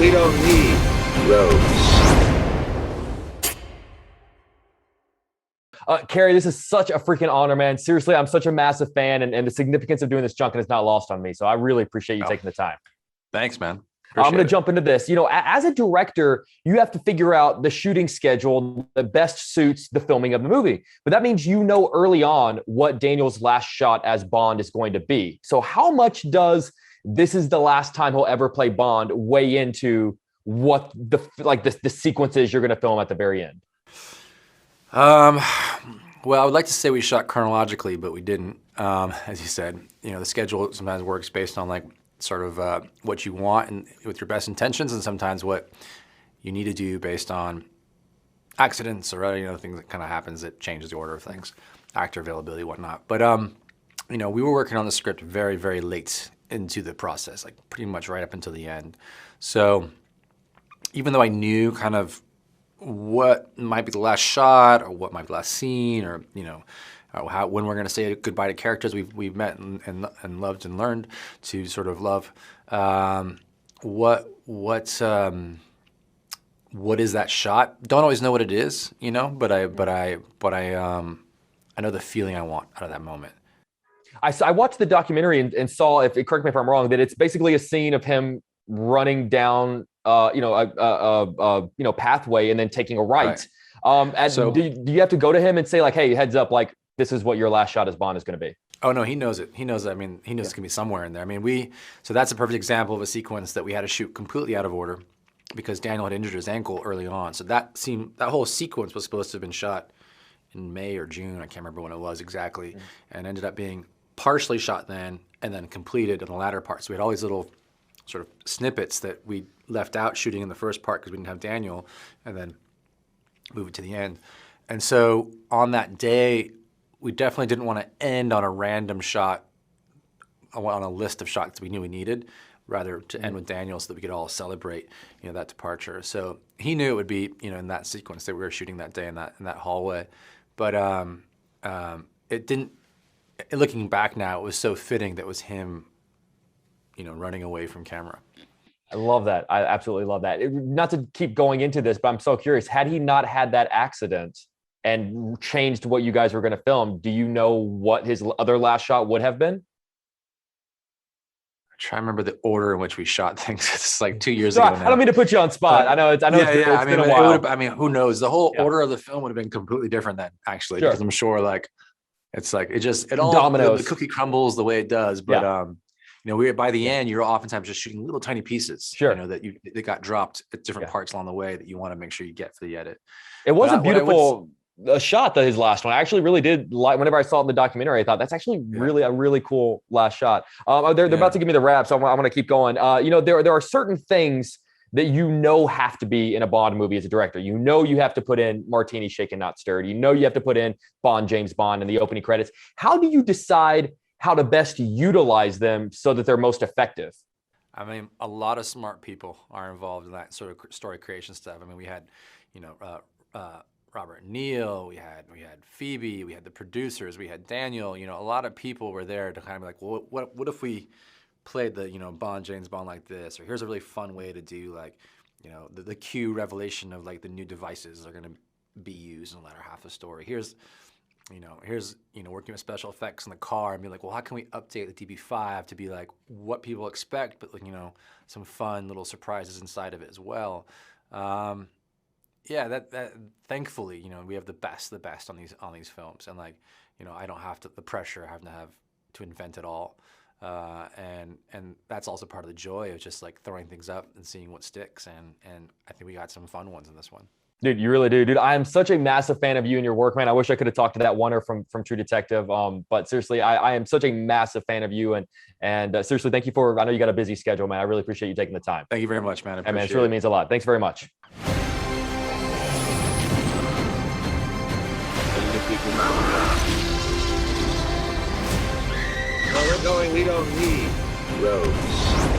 we don't need roads. Cary, this is such a freaking honor, man. Seriously, I'm such a massive fan, and the significance of doing this Junket is not lost on me. So I really appreciate you taking the time. Thanks, man. I'm going to jump into this. You know, as a director, you have to figure out the shooting schedule that best suits the filming of the movie. But that means you know early on what Daniel's last shot as Bond is going to be. So how much does this is the last time he'll ever play Bond weigh into what the sequences you're going to film at the very end? Well, I would like to say we shot chronologically, but we didn't. As you said, you know, the schedule sometimes works based on like sort of what you want and with your best intentions, and sometimes what you need to do based on accidents or things that kind of happens that changes the order of things, actor availability, whatnot. But you know, we were working on the script very, very late into the process, like pretty much right up until the end. So even though I knew kind of what might be the last shot or what might be the last scene, or when we're going to say goodbye to characters we've met and loved and learned to sort of love, what is that shot? Don't always know what it is, but I know the feeling I want out of that moment. I watched the documentary and saw, correct me if I'm wrong, that it's basically a scene of him running down pathway and then taking a right. So do you have to go to him and say like, hey, heads up, like this is what your last shot as Bond is going to be? Oh no, he knows it. He knows. I mean, he knows it's going to be somewhere in there. I mean, so that's a perfect example of a sequence that we had to shoot completely out of order because Daniel had injured his ankle early on. So that whole sequence was supposed to have been shot in May or June. I can't remember when it was exactly, and ended up being partially shot then and then completed in the latter part. So we had all these little sort of snippets that we left out shooting in the first part because we didn't have Daniel, and then move it to the end. And so on that day, we definitely didn't want to end on a random shot on a list of shots we knew we needed, rather to end with Daniel so that we could all celebrate, that departure. So he knew it would be, in that sequence that we were shooting that day in that hallway. But it didn't. Looking back now, it was so fitting that it was him, running away from camera. I love that. I absolutely love that. Not to keep going into this, but I'm so curious. Had he not had that accident and changed what you guys were going to film, do you know what his other last shot would have been? I try to remember the order in which we shot things. It's like 2 years ago now. I don't mean to put you on spot. I know it's been a while. Who knows? The whole order of the film would have been completely different then, actually, because I'm sure it all dominoes. The cookie crumbles the way it does, but by the end, you're oftentimes just shooting little tiny pieces, that got dropped at different parts along the way that you want to make sure you get for the edit. It was a beautiful shot, his last one. I actually really did like. Whenever I saw it in the documentary, I thought that's actually really a really cool last shot. They're about to give me the wrap, so I'm going to keep going. There are certain things that have to be in a Bond movie as a director. You have to put in Martini Shaken Not Stirred. You have to put in Bond, James Bond in the opening credits. How do you decide how to best utilize them so that they're most effective? I mean, a lot of smart people are involved in that sort of story creation stuff. I mean, we had, Robert Neal, we had Phoebe, we had the producers, we had Daniel. A lot of people were there to kind of be like, well, what if we played the Bond, James Bond like this, or here's a really fun way to do the Q revelation of like the new devices are going to be used in the latter half of the story. Here's working with special effects in the car and be like, well, how can we update the DB5 to be like what people expect, but some fun little surprises inside of it as well. That thankfully, we have the best on these films, and I don't have the pressure I have to invent it all. And that's also part of the joy of just like throwing things up and seeing what sticks. And I think we got some fun ones in this one. Dude, you really do. Dude, I am such a massive fan of you and your work, man. I wish I could have talked to that oneer from True Detective. But seriously, I am such a massive fan of you. And seriously, thank you I know you got a busy schedule, man. I really appreciate you taking the time. Thank you very much, man. It really means a lot. Thanks very much. Where we're going, we don't need roads.